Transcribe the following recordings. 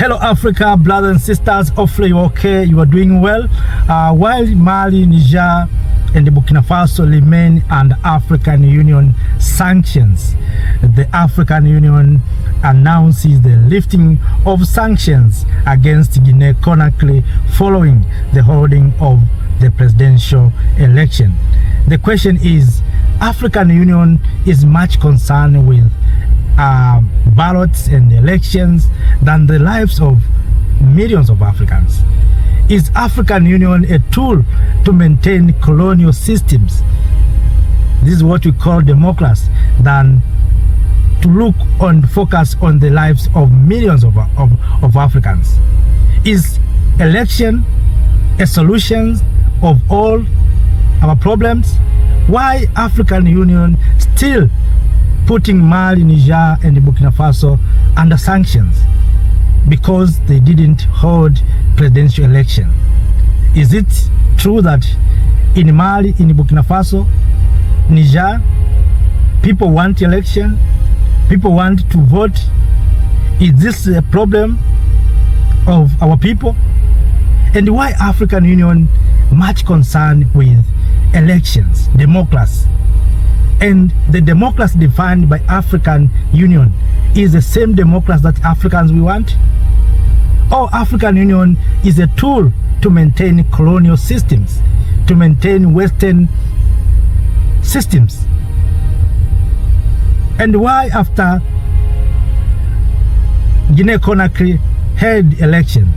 Hello Africa, brothers and sisters, hopefully you're okay, you are doing well. While Mali, Niger and Burkina Faso remain under African Union sanctions, the African Union announces the lifting of sanctions against Guinea-Conakry following the holding of the presidential election. The question is, African Union is much concerned with ballots and elections than the lives of millions of Africans. Is African Union a tool to maintain colonial systems? This is what we call democracy, than to look and focus on the lives of millions of Africans. Is election a solution of all our problems? Why African Union still putting Mali, Niger and Burkina Faso under sanctions? Because they didn't hold presidential election. Is it true that in Mali, in Burkina Faso, Niger, people want election? People want to vote? Is this a problem of our people? And why African Union much concerned with elections, democracy? And the democracy defined by African Union is the same democracy that Africans we want? Or African Union is a tool to maintain colonial systems, to maintain Western systems? And why after Guinea-Conakry held elections,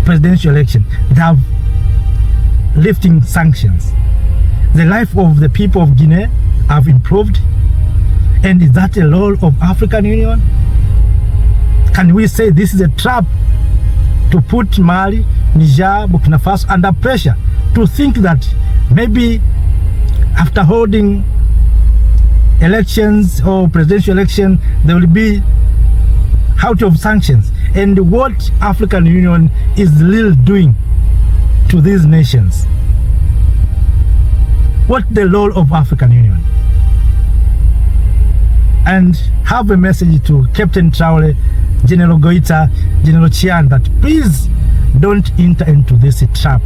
presidential election, they have lifting sanctions? The life of the people of Guinea have improved, and is that a role of African Union? Can we say this is a trap to put Mali, Niger, Burkina Faso under pressure to think that maybe after holding elections or presidential election there will be out of sanctions? And what African Union is really doing to these nations? What the role of African Union? And have a message to Captain Traore, General Goita, General Chian, that please don't enter into this trap.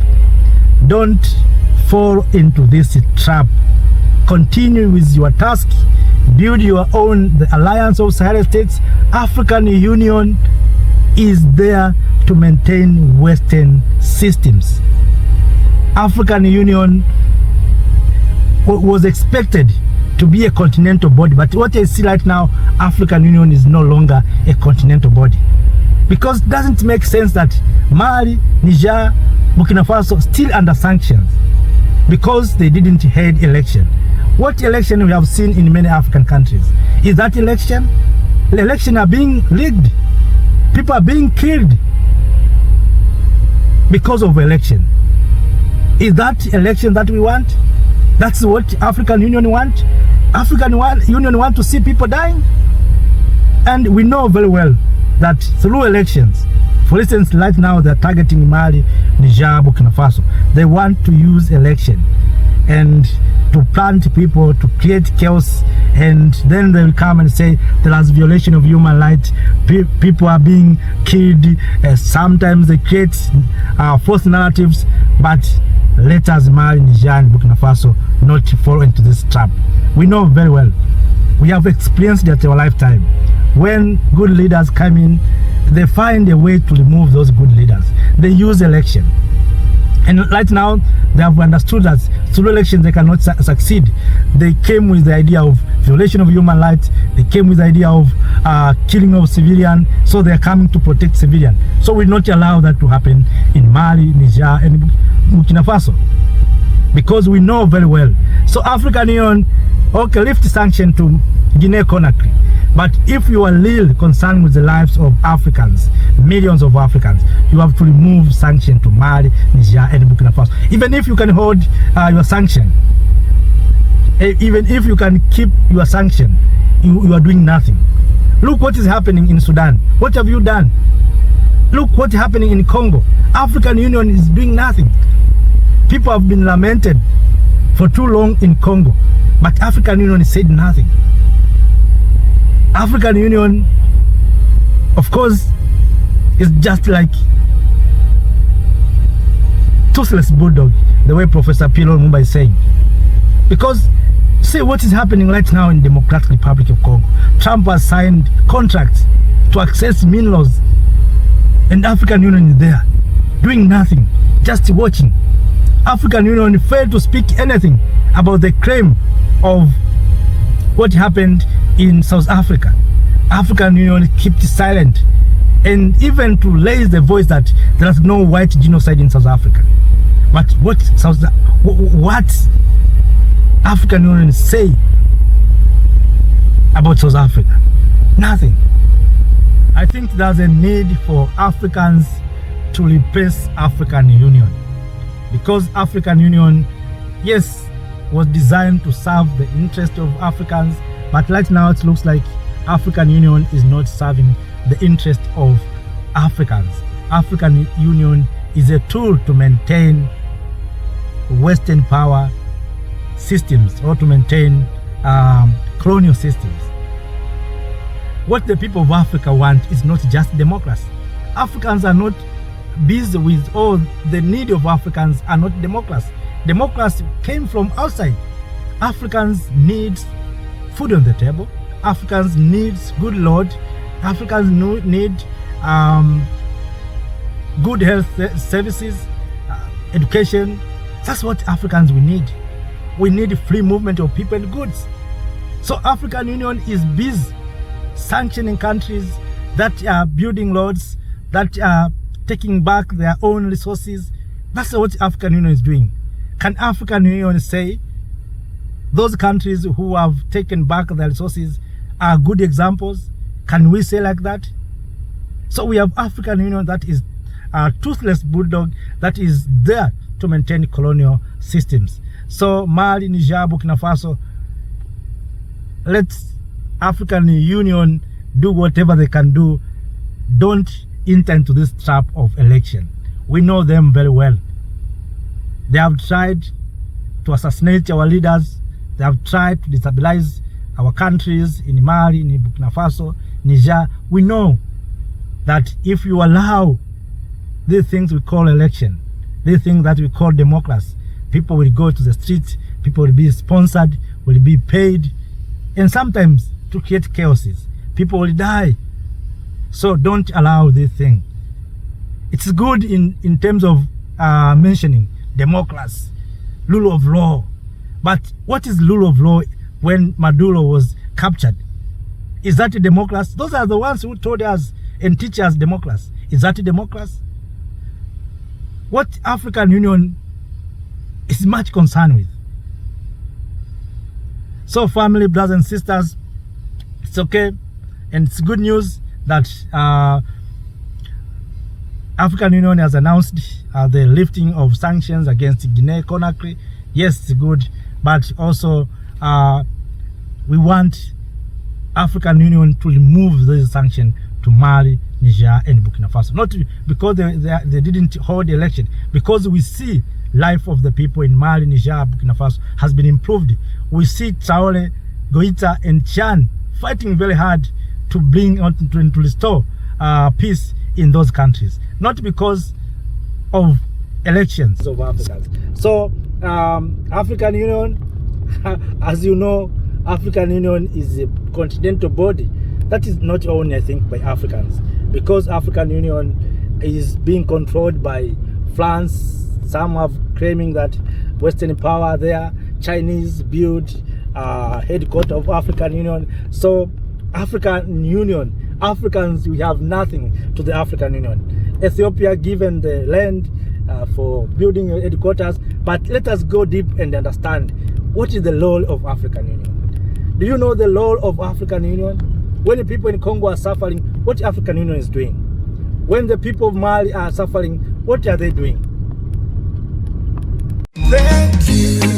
Don't fall into this trap. Continue with your task. Build your own, the Alliance of Sahel States. African Union is there to maintain Western systems. African Union was expected to be a continental body, but what I see right now, African Union is no longer a continental body, because it doesn't make sense that Mali, Niger, Burkina Faso still under sanctions because they didn't hold election. What election we have seen in many African countries? Is that election? The election are being rigged. People are being killed because of election. Is that election that we want? That's what African Union want? African Union want to see people dying? And we know very well that through elections, for instance, right now they're targeting Mali, Niger, Burkina Faso. They want to use election and to plant people, to create chaos, and then they will come and say there is violation of human rights, people are being killed. Sometimes they create false narratives, but let us Mali, Niger and Burkina Faso not fall into this trap. We know very well, we have experienced it in our lifetime. When good leaders come in, they find a way to remove those good leaders. They use election. And right now, they have understood that through elections they cannot succeed. They came with the idea of violation of human rights. They came with the idea of killing of civilians. So they are coming to protect civilians. So we will not allow that to happen in Mali, Niger, and Burkina Faso, because we know very well. So African Union, okay, lift sanction to Guinea-Conakry. But if you are really concerned with the lives of Africans, millions of Africans, you have to remove sanction to Mali, Niger and Burkina Faso. Even if you can hold your sanction, even if you can keep your sanction, you are doing nothing. Look what is happening in Sudan. What have you done? Look what's happening in Congo. African Union is doing nothing. People have been lamented for too long in Congo, but African Union said nothing. African Union, of course, It's just like toothless bulldog, the way Professor Pilo Lumumba is saying. Because see what is happening right now in Democratic Republic of Congo. Trump has signed contracts to access minerals, and African Union is there doing nothing, just watching. African Union failed to speak anything about the claim of what happened in South Africa. African Union kept silent, and even to raise the voice that there is no white genocide in South Africa. But what African Union say about South Africa? Nothing. I think there's a need for Africans to replace African Union, because African Union, yes, was designed to serve the interest of Africans, but right now it looks like African Union is not serving the interest of Africans. African Union is a tool to maintain Western power systems, or to maintain colonial systems. What the people of Africa want is not just democracy. Africans are not busy with all the need of Africans are not democracy. Democracy came from outside. Africans need food on the table. Africans need good road. Africans need good health services, education. That's what Africans we need. We need free movement of people and goods. So African Union is busy sanctioning countries that are building roads, that are taking back their own resources. That's what African Union is doing. Can African Union say those countries who have taken back their resources are good examples? Can we say like that? So we have African Union that is a toothless bulldog that is there to maintain colonial systems. So Mali, Niger, Burkina Faso, let African Union do whatever they can do. Don't enter into this trap of election. We know them very well. They have tried to assassinate our leaders. They have tried to destabilize our countries in Mali, in Burkina Faso, Niger. We know that if you allow these things we call election, these things that we call democracy, people will go to the streets, people will be sponsored, will be paid, and sometimes to create chaoses. People will die. So don't allow this thing. It's good in terms of mentioning democracy, rule of law. But what is rule of law when Maduro was captured? Is that a democracy? Those are the ones who told us and teach us democracy. Is that a democracy? What African Union is much concerned with. So family, brothers and sisters, it's okay, and it's good news that African Union has announced the lifting of sanctions against Guinea Conakry. Yes, it's good, but also we want African Union to remove these sanctions to Mali, Niger, and Burkina Faso. Not because they didn't hold the election, because we see life of the people in Mali, Niger, Burkina Faso has been improved. We see Traore, Goita, and Chan fighting very hard to bring out to restore peace in those countries, not because of elections of Africans. So African Union, as you know, African Union is a continental body that is not owned, I think, by Africans, because African Union is being controlled by France. Some are claiming that Western power there, Chinese build headquarters of African Union. So African Union, Africans, we have nothing to the African Union. Ethiopia given the land for building headquarters, but let us go deep and understand what is the role of African Union. Do you know the role of African Union? When the people in Congo are suffering, what African Union is doing? When the people of Mali are suffering, what are they doing? Thank you.